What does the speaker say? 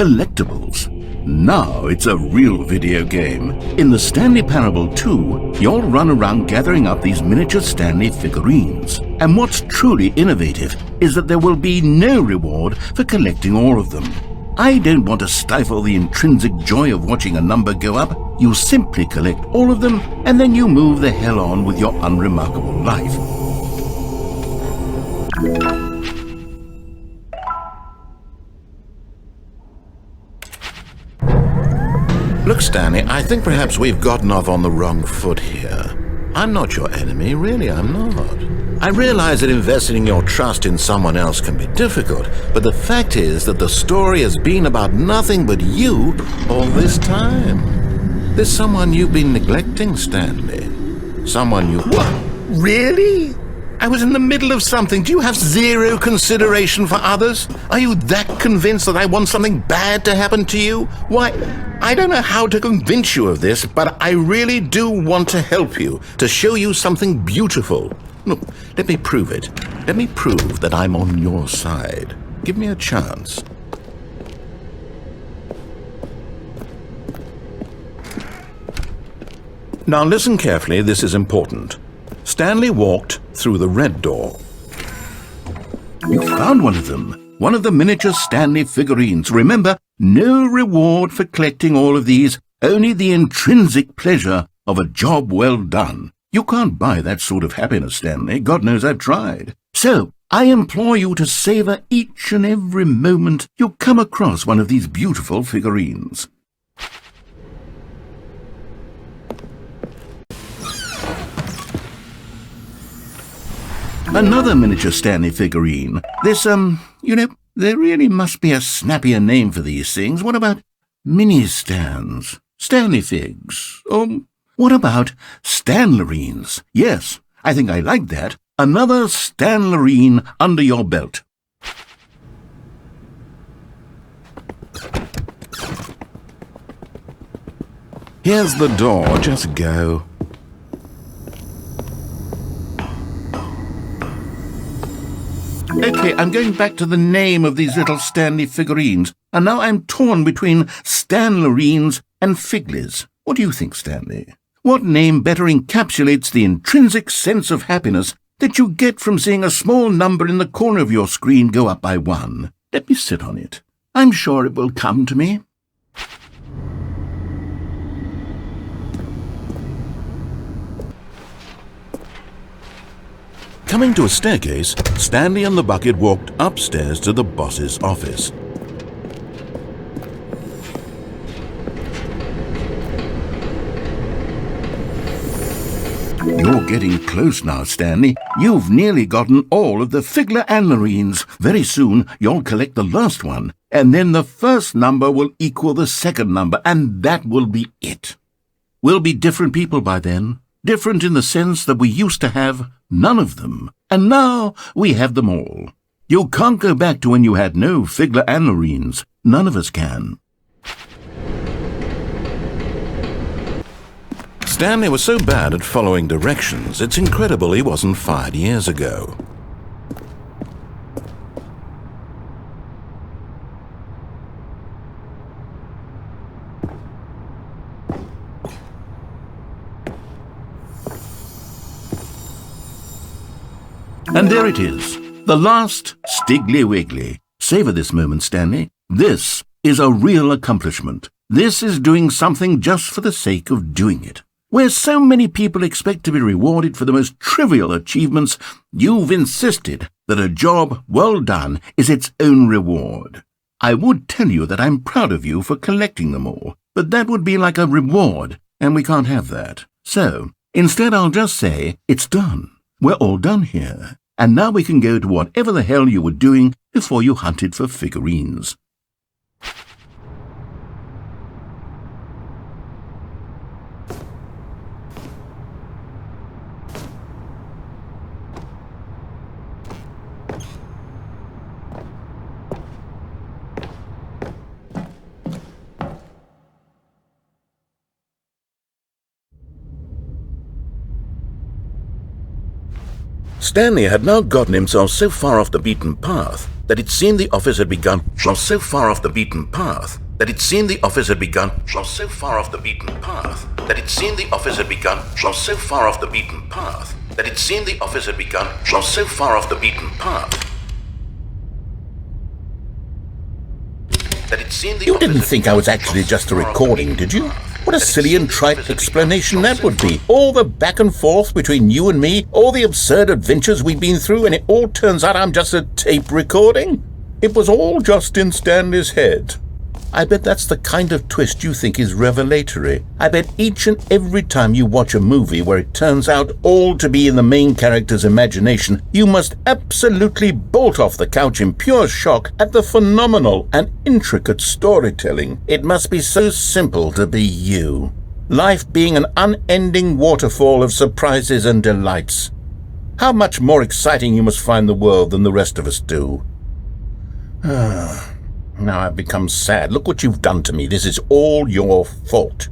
collectibles. Now it's a real video game. In the Stanley Parable 2, you'll run around gathering up these miniature Stanley figurines. And what's truly innovative is that there will be no reward for collecting all of them. I don't want to stifle the intrinsic joy of watching a number go up. You simply collect all of them, and then you move the hell on with your unremarkable life. Look, Stanley, I think perhaps we've gotten off on the wrong foot here. I'm not your enemy, really, I'm not. I realize that investing your trust in someone else can be difficult, but the fact is that the story has been about nothing but you all this time. There's someone you've been neglecting, Stanley. Someone you... What? Really? I was in the middle of something. Do you have zero consideration for others? Are you that convinced that I want something bad to happen to you? Why, I don't know how to convince you of this, but I really do want to help you, to show you something beautiful. Look, let me prove it. Let me prove that I'm on your side. Give me a chance. Now listen carefully, this is important. Stanley walked through the red door. You found one of them. One of the miniature Stanley figurines. Remember, no reward for collecting all of these, only the intrinsic pleasure of a job well done. You can't buy that sort of happiness, Stanley. God knows I've tried. So, I implore you to savor each and every moment you come across one of these beautiful figurines. Another miniature Stanley figurine. This, there really must be a snappier name for these things. What about mini-stands? Stanley figs? What about Stanlerines? Yes, I think I like that. Another Stanlerine under your belt. Here's the door. Just go. Okay, I'm going back to the name of these little Stanley figurines, and now I'm torn between Stanlerines and Figlies. What do you think, Stanley? What name better encapsulates the intrinsic sense of happiness that you get from seeing a small number in the corner of your screen go up by 1? Let me sit on it. I'm sure it will come to me. Coming to a staircase, Stanley and the bucket walked upstairs to the boss's office. You're getting close now, Stanley. You've nearly gotten all of the Figler Anlerines. Very soon, you'll collect the last one, and then the first number will equal the second number, and that will be it. We'll be different people by then. Different in the sense that we used to have none of them, and now we have them all. You can't go back to when you had no Figler Anlerines. None of us can. Stanley was so bad at following directions, it's incredible he wasn't fired years ago. And there it is, the last Stiggly Wiggly. Savor this moment, Stanley. This is a real accomplishment. This is doing something just for the sake of doing it. Where so many people expect to be rewarded for the most trivial achievements, you've insisted that a job well done is its own reward. I would tell you that I'm proud of you for collecting them all, but that would be like a reward, and we can't have that. So, instead I'll just say, it's done. We're all done here. And now we can go to whatever the hell you were doing before you hunted for figurines. Stanley had now gotten himself so far off the beaten path that it seemed the office had begun so far off the beaten path that it seemed the office had begun so far off the beaten path that it seemed the office had begun so far off the beaten path that it seemed the office had begun so far off the beaten path that it seemed the You didn't think I was actually just a recording, did you? What a silly and trite explanation that would be. All the back and forth between you and me, all the absurd adventures we've been through, and it all turns out I'm just a tape recording? It was all just in Stanley's head. I bet that's the kind of twist you think is revelatory. I bet each and every time you watch a movie where it turns out all to be in the main character's imagination, you must absolutely bolt off the couch in pure shock at the phenomenal and intricate storytelling. It must be so simple to be you. Life being an unending waterfall of surprises and delights. How much more exciting you must find the world than the rest of us do. Now I've become sad. Look what you've done to me. This is all your fault.